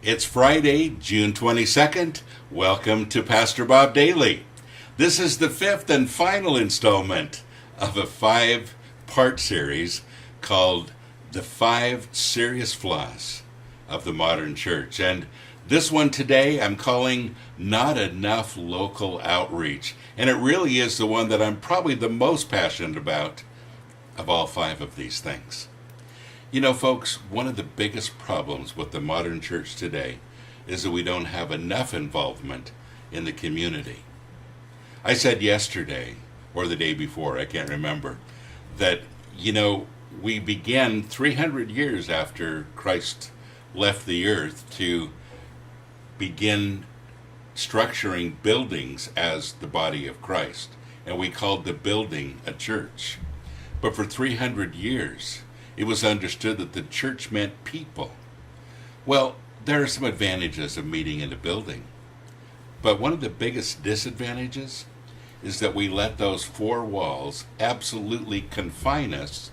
It's Friday, June 22nd. Welcome to Pastor Bob Daily. This is the fifth and final installment of a five-part series called The Five Serious Flaws of the Modern Church. And this one today I'm calling Not Enough Local Outreach. And it really is the one that I'm probably the most passionate about of all five of these things. You know, folks, one of the biggest problems with the modern church today is that we don't have enough involvement in the community. I said yesterday, or the day before, I can't remember, that, we began 300 years after Christ left the earth to begin structuring buildings as the body of Christ. And we called the building a church. But for 300 years, it was understood that the church meant people. Well, there are some advantages of meeting in a building. But one of the biggest disadvantages is that we let those four walls absolutely confine us,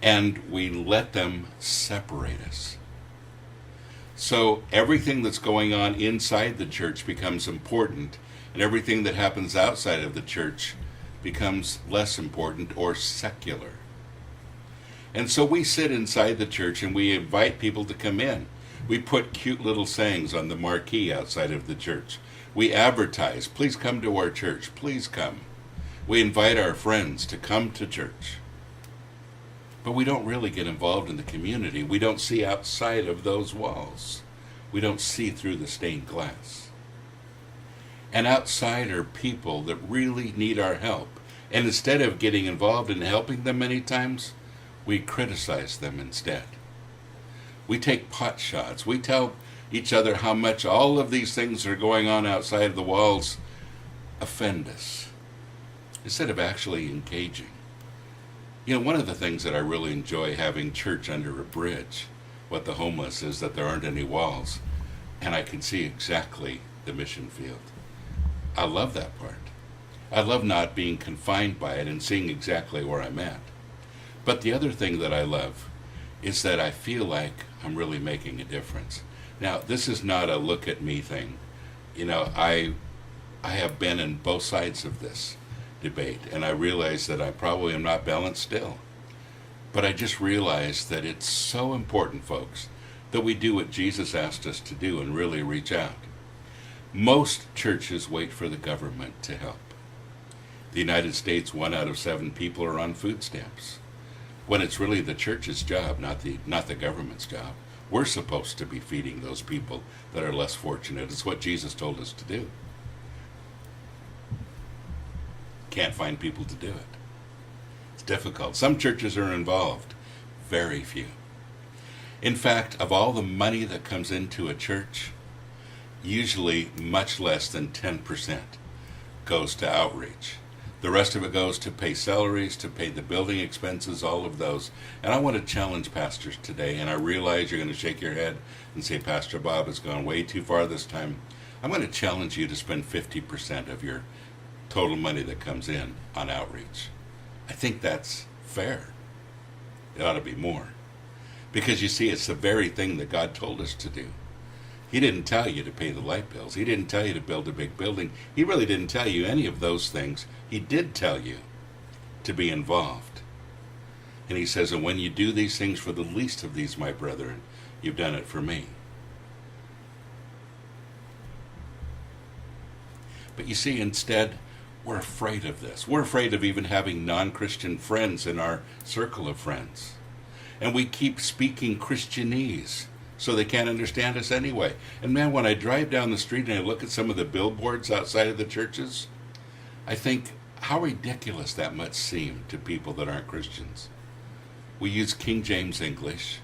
and we let them separate us. So everything that's going on inside the church becomes important, and everything that happens outside of the church becomes less important or secular. And so we sit inside the church and we invite people to come in. We put cute little sayings on the marquee outside of the church. We advertise, please come to our church, please come. We invite our friends to come to church. But we don't really get involved in the community. We don't see outside of those walls. We don't see through the stained glass. And outside are people that really need our help. And instead of getting involved in helping them many times, we criticize them instead. We take pot shots. We tell each other how much all of these things that are going on outside of the walls offend us, instead of actually engaging. One of the things that I really enjoy having church under a bridge, what the homeless is that there aren't any walls, and I can see exactly the mission field. I love that part. I love not being confined by it and seeing exactly where I'm at. But the other thing that I love is that I feel like I'm really making a difference. Now, this is not a look at me thing. I have been in both sides of this debate, and I realize that I probably am not balanced still. But I just realized that it's so important, folks, that we do what Jesus asked us to do and really reach out. Most churches wait for the government to help. The United States, 1 out of 7 people are on food stamps, when it's really the church's job, not the government's job. We're supposed to be feeding those people that are less fortunate. It's what Jesus told us to do. Can't find people to do it. It's difficult. Some churches are involved, very few. In fact, of all the money that comes into a church, usually much less than 10% goes to outreach. The rest of it goes to pay salaries, to pay the building expenses, all of those. And I want to challenge pastors today, and I realize you're going to shake your head and say, Pastor Bob has gone way too far this time. I'm going to challenge you to spend 50% of your total money that comes in on outreach. I think that's fair. It ought to be more. Because you see, it's the very thing that God told us to do. He didn't tell you to pay the light bills. He didn't tell you to build a big building. He really didn't tell you any of those things. He did tell you to be involved. And he says, and when you do these things for the least of these, my brethren, you've done it for me. But you see, instead, we're afraid of this. We're afraid of even having non-Christian friends in our circle of friends. And we keep speaking Christianese, so they can't understand us anyway. And man, when I drive down the street and I look at some of the billboards outside of the churches, I think how ridiculous that must seem to people that aren't Christians. We use King James English.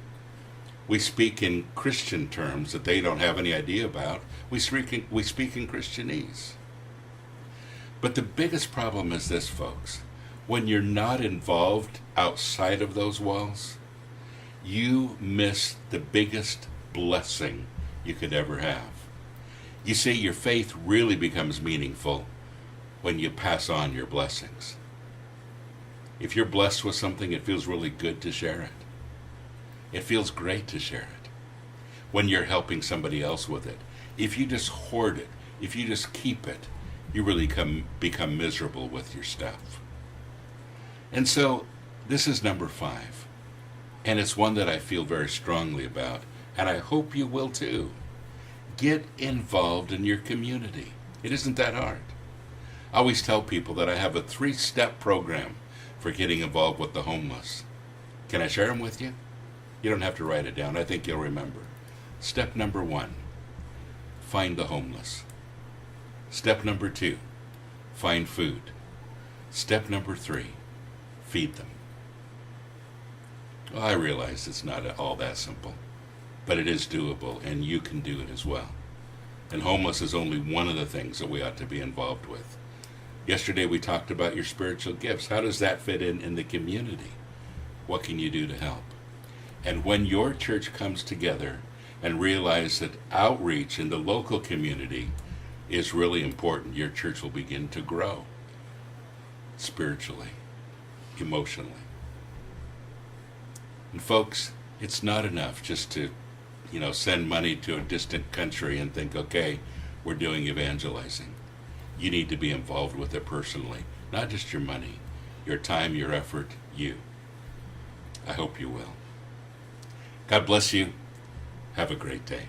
We speak in Christian terms that they don't have any idea about. We speak in Christianese. But the biggest problem is this, folks. When you're not involved outside of those walls, you miss the biggest blessing you could ever have. You see, your faith really becomes meaningful when you pass on your blessings. If you're blessed with something, it feels really good to share it. It feels great to share it. when you're helping somebody else with it. If you just hoard it, if you just keep it, you really become miserable with your stuff. And so this is number 5. And it's one that I feel very strongly about, and I hope you will too. Get involved in your community. It isn't that hard. I always tell people that I have a 3-step program for getting involved with the homeless. Can I share them with you? You don't have to write it down. I think you'll remember. Step number 1, find the homeless. Step number 2, find food. Step number 3, feed them. Well, I realize it's not all that simple, but it is doable, and you can do it as well. And homeless is only one of the things that we ought to be involved with. Yesterday we talked about your spiritual gifts. How does that fit in the community? What can you do to help? And when your church comes together and realize that outreach in the local community is really important, your church will begin to grow spiritually, emotionally. And folks, it's not enough just to, send money to a distant country and think, okay, we're doing evangelizing. You need to be involved with it personally, not just your money, your time, your effort, you. I hope you will. God bless you. Have a great day.